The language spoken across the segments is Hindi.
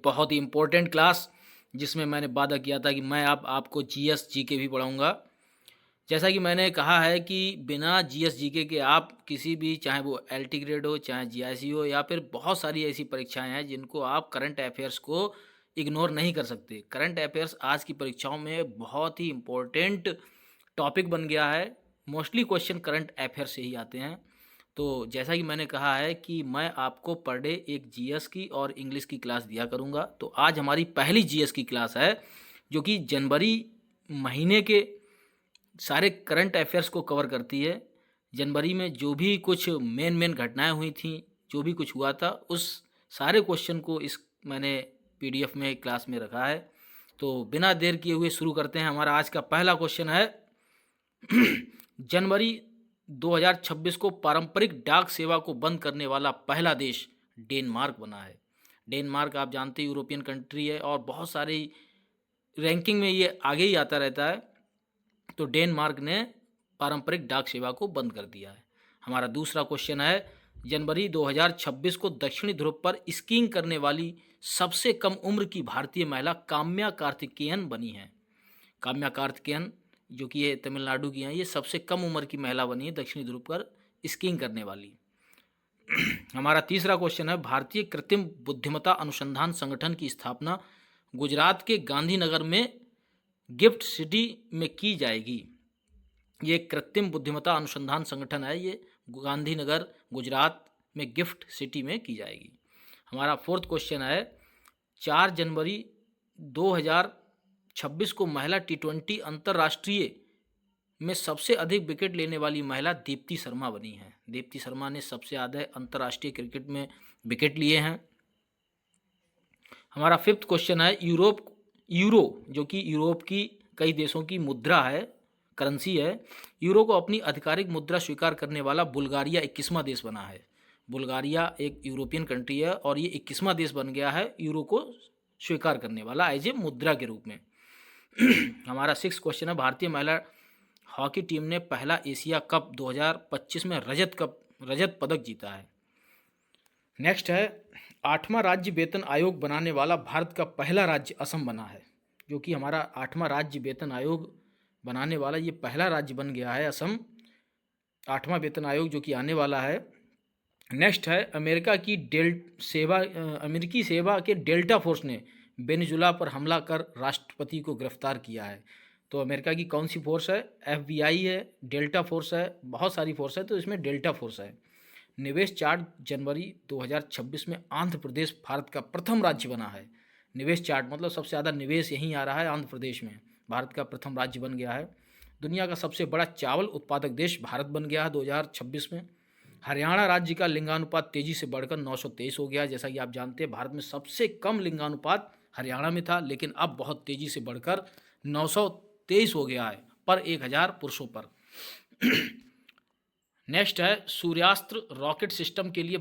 बहुत ही इम्पोर्टेंट क्लास जिसमें मैंने वादा किया था कि मैं अब आपको जीएस जीके भी पढ़ाऊँगा। जैसा कि मैंने कहा है कि बिना जीएस जीके के आप किसी भी, चाहे वो एलटी ग्रेड हो, चाहे जीआईसी हो, या फिर बहुत सारी ऐसी परीक्षाएँ हैं जिनको आप करंट अफेयर्स को इग्नोर नहीं कर सकते। करंट अफेयर्स आज की परीक्षाओं में बहुत ही इम्पोर्टेंट टॉपिक बन गया है। मोस्टली क्वेश्चन करंट अफेयर्स से ही आते हैं। तो जैसा कि मैंने कहा है कि मैं आपको पर डे एक जीएस की और इंग्लिश की क्लास दिया करूंगा। तो आज हमारी पहली जीएस की क्लास है जो कि जनवरी महीने के सारे करंट अफेयर्स को कवर करती है। जनवरी में जो भी कुछ मेन घटनाएं हुई थी, जो भी कुछ हुआ था, उस सारे क्वेश्चन को इस मैंने पीडीएफ में क्लास में रखा है। तो बिना देर किए हुए शुरू करते हैं। हमारा आज का पहला क्वेश्चन है जनवरी 2026 को पारंपरिक डाक सेवा को बंद करने वाला पहला देश डेनमार्क बना है। डेनमार्क आप जानते हैं यूरोपियन कंट्री है और बहुत सारी रैंकिंग में ये आगे ही आता रहता है। तो डेनमार्क ने पारंपरिक डाक सेवा को बंद कर दिया है। हमारा दूसरा क्वेश्चन है जनवरी 2026 को दक्षिणी ध्रुव पर स्कीइंग करने वाली सबसे कम उम्र की भारतीय महिला काम्या कार्तिकेयन बनी है। काम्या कार्तिकेयन जो कि ये तमिलनाडु की हैं, ये सबसे कम उम्र की महिला बनी है दक्षिणी ध्रुव पर स्कीइंग करने वाली। हमारा तीसरा क्वेश्चन है भारतीय कृत्रिम बुद्धिमत्ता अनुसंधान संगठन की स्थापना गुजरात के गांधीनगर में गिफ्ट सिटी में की जाएगी। ये कृत्रिम बुद्धिमत्ता अनुसंधान संगठन है, ये गांधीनगर गुजरात में गिफ्ट सिटी में की जाएगी। हमारा फोर्थ क्वेश्चन है 4 जनवरी 2026 को महिला टी20 अंतर्राष्ट्रीय में सबसे अधिक विकेट लेने वाली महिला दीप्ति शर्मा बनी है। दीप्ति शर्मा ने सबसे ज़्यादा अंतर्राष्ट्रीय क्रिकेट में विकेट लिए हैं। हमारा फिफ्थ क्वेश्चन है यूरो जो कि यूरोप की कई देशों की मुद्रा है, करेंसी है। यूरो को अपनी आधिकारिक मुद्रा स्वीकार करने वाला बुल्गारिया 21वां देश बना है। बुल्गारिया एक यूरोपियन कंट्री है और ये 21वां देश बन गया है यूरो को स्वीकार करने वाला एज ए मुद्रा के रूप में। हमारा सिक्स क्वेश्चन है भारतीय महिला हॉकी टीम ने पहला एशिया कप 2025 में रजत पदक जीता है। नेक्स्ट है 8वां राज्य वेतन आयोग बनाने वाला भारत का पहला राज्य असम बना है। जो कि हमारा 8वां राज्य वेतन आयोग बनाने वाला ये पहला राज्य बन गया है असम। 8वां वेतन आयोग जो कि आने वाला है। नेक्स्ट है अमेरिकी सेवा के डेल्टा फोर्स ने वेनेजुला पर हमला कर राष्ट्रपति को गिरफ्तार किया है। तो अमेरिका की कौन सी फोर्स है? FBI है, डेल्टा फोर्स है, बहुत सारी फोर्स है, तो इसमें डेल्टा फोर्स है। निवेश चार्ट जनवरी 2026 में आंध्र प्रदेश भारत का प्रथम राज्य बना है। निवेश चार्ट मतलब सबसे ज़्यादा निवेश यहीं आ रहा है आंध्र प्रदेश में, भारत का प्रथम राज्य बन गया है। दुनिया का सबसे बड़ा चावल उत्पादक देश भारत बन गया है 2026 में। हरियाणा राज्य का लिंगानुपात तेजी से बढ़कर 923 हो गया। जैसा कि आप जानते हैं भारत में सबसे कम लिंगानुपात हरियाणा में था, लेकिन अब बहुत तेजी से बढ़कर 923 हो गया है पर 1000 पुरुषों पर। नेक्स्ट है सूर्यास्त्र रॉकेट सिस्टम के लिए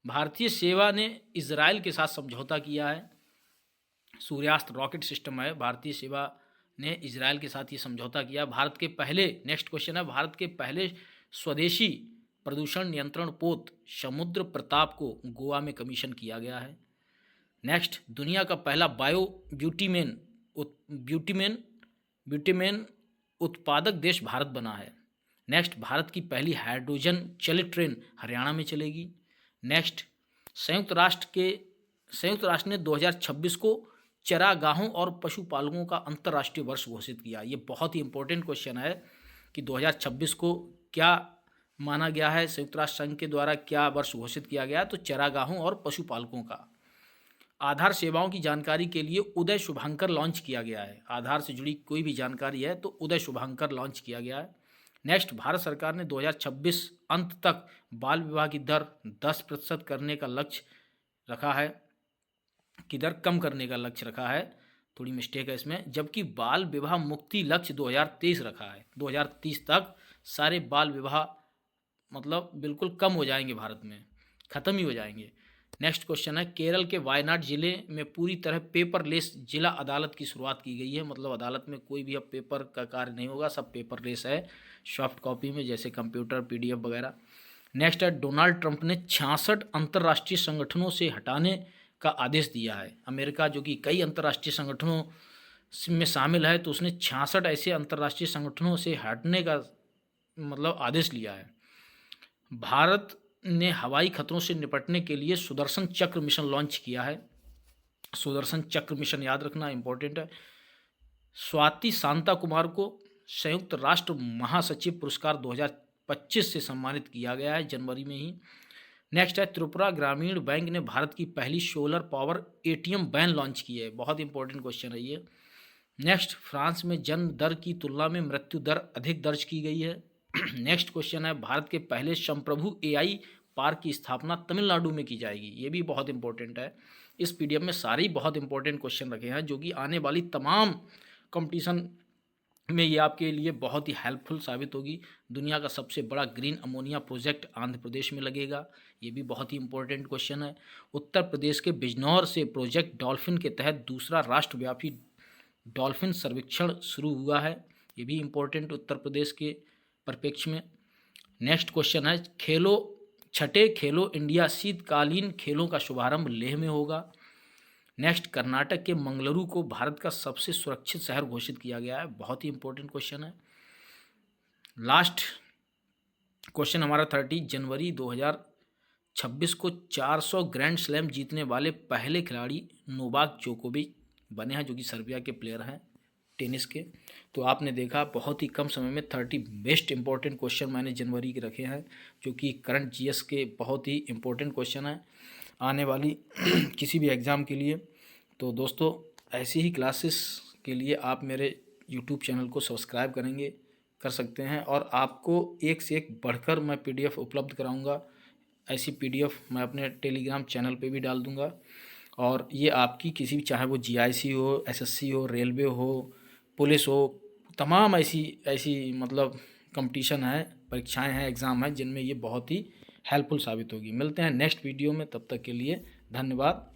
भारतीय सेवा ने इजराइल के साथ समझौता किया है। सूर्यास्त्र रॉकेट सिस्टम है, भारतीय सेवा ने इजराइल के साथ ये समझौता किया। नेक्स्ट क्वेश्चन है भारत के पहले स्वदेशी प्रदूषण नियंत्रण पोत समुद्र प्रताप को गोवा में कमीशन किया गया है। नेक्स्ट दुनिया का पहला बायो ब्यूटीमेन उत्पादक देश भारत बना है। नेक्स्ट भारत की पहली हाइड्रोजन चलित ट्रेन हरियाणा में चलेगी। नेक्स्ट संयुक्त राष्ट्र ने 2026 को चरागाहों और पशुपालकों का अंतर्राष्ट्रीय वर्ष घोषित किया। ये बहुत ही इंपॉर्टेंट क्वेश्चन है कि 2026 को क्या माना गया है, संयुक्त राष्ट्र संघ के द्वारा क्या वर्ष घोषित किया गया। तो चरागाहों और पशुपालकों का। आधार सेवाओं की जानकारी के लिए उदय शुभंकर लॉन्च किया गया है। आधार से जुड़ी कोई भी जानकारी है तो उदय शुभंकर लॉन्च किया गया है। नेक्स्ट भारत सरकार ने 2026 अंत तक बाल विवाह की दर 10% करने का लक्ष्य रखा है, की दर कम करने का लक्ष्य रखा है। थोड़ी मिस्टेक है इसमें, जबकि बाल विवाह मुक्ति लक्ष्य 2023 रखा है। 2030 तक सारे बाल विवाह मतलब बिल्कुल कम हो जाएंगे, भारत में ख़त्म ही हो जाएंगे। नेक्स्ट क्वेश्चन है केरल के वायनाड जिले में पूरी तरह पेपरलेस जिला अदालत की शुरुआत की गई है। मतलब अदालत में कोई भी अब पेपर का कार्य नहीं होगा, सब पेपरलेस है, सॉफ्ट कॉपी में, जैसे कंप्यूटर PDF वगैरह। नेक्स्ट है डोनाल्ड ट्रंप ने 66 अंतर्राष्ट्रीय संगठनों से हटाने का आदेश दिया है। अमेरिका जो कि कई अंतर्राष्ट्रीय संगठनों में शामिल है, तो उसने 66 ऐसे अंतर्राष्ट्रीय संगठनों से हटने का मतलब आदेश लिया है। भारत ने हवाई खतरों से निपटने के लिए सुदर्शन चक्र मिशन लॉन्च किया है। सुदर्शन चक्र मिशन याद रखना इंपॉर्टेंट है। स्वाति शांता कुमार को संयुक्त राष्ट्र महासचिव पुरस्कार 2025 से सम्मानित किया गया है जनवरी में ही। नेक्स्ट है, त्रिपुरा ग्रामीण बैंक ने भारत की पहली solar power ATM van launch की है। बहुत इंपॉर्टेंट क्वेश्चन है ये। नेक्स्ट, फ्रांस में जन्म दर की तुलना में मृत्यु दर अधिक दर्ज की गई है। नेक्स्ट क्वेश्चन है, भारत के पहले संप्रभु एआई पार्क की स्थापना तमिलनाडु में की जाएगी। ये भी बहुत इंपॉर्टेंट है। इस पीडीएफ में सारे ही बहुत इंपॉर्टेंट क्वेश्चन रखे हैं जो कि आने वाली तमाम कंपटीशन में ये आपके लिए बहुत ही हेल्पफुल साबित होगी। दुनिया का सबसे बड़ा green ammonia project Andhra Pradesh में लगेगा। ये भी बहुत ही इंपॉर्टेंट क्वेश्चन है। उत्तर प्रदेश के बिजनौर से प्रोजेक्ट डॉल्फिन के तहत दूसरा राष्ट्रव्यापी डॉल्फिन सर्वेक्षण शुरू हुआ है। ये भी इंपॉर्टेंट उत्तर प्रदेश के परिप्रेक्ष्य में। नेक्स्ट क्वेश्चन है, छठे खेलो इंडिया शीतकालीन खेलों का शुभारंभ लेह में होगा। नेक्स्ट, कर्नाटक के मंगलुरु को भारत का सबसे सुरक्षित शहर घोषित किया गया है। बहुत ही इंपॉर्टेंट क्वेश्चन है। लास्ट क्वेश्चन हमारा 30 जनवरी 2026 को 400 ग्रैंड स्लैम जीतने वाले पहले खिलाड़ी नोवाक जोकोविच बने हैं, जो कि सर्बिया के प्लेयर हैं टेनिस के। तो आपने देखा बहुत ही कम समय में 30 बेस्ट इंपॉर्टेंट क्वेश्चन मैंने जनवरी के रखे हैं, जो कि करंट जीएस के बहुत ही इंपॉर्टेंट क्वेश्चन हैं आने वाली किसी भी एग्ज़ाम के लिए। तो दोस्तों, ऐसी ही क्लासेस के लिए आप मेरे यूट्यूब चैनल को सब्सक्राइब कर सकते हैं, और आपको एक से एक बढ़कर मैं पीडीएफ उपलब्ध कराऊंगा। ऐसी पीडीएफ मैं अपने टेलीग्राम चैनल पे भी डाल दूंगा, और ये आपकी किसी भी, चाहे वो जीआईसी हो, एसएससी हो, रेलवे हो, पुलिस हो, तमाम ऐसी मतलब कंपटीशन है, परीक्षाएं हैं, एग्ज़ाम हैं, जिनमें ये बहुत ही हेल्पफुल साबित होगी। मिलते हैं नेक्स्ट वीडियो में, तब तक के लिए धन्यवाद।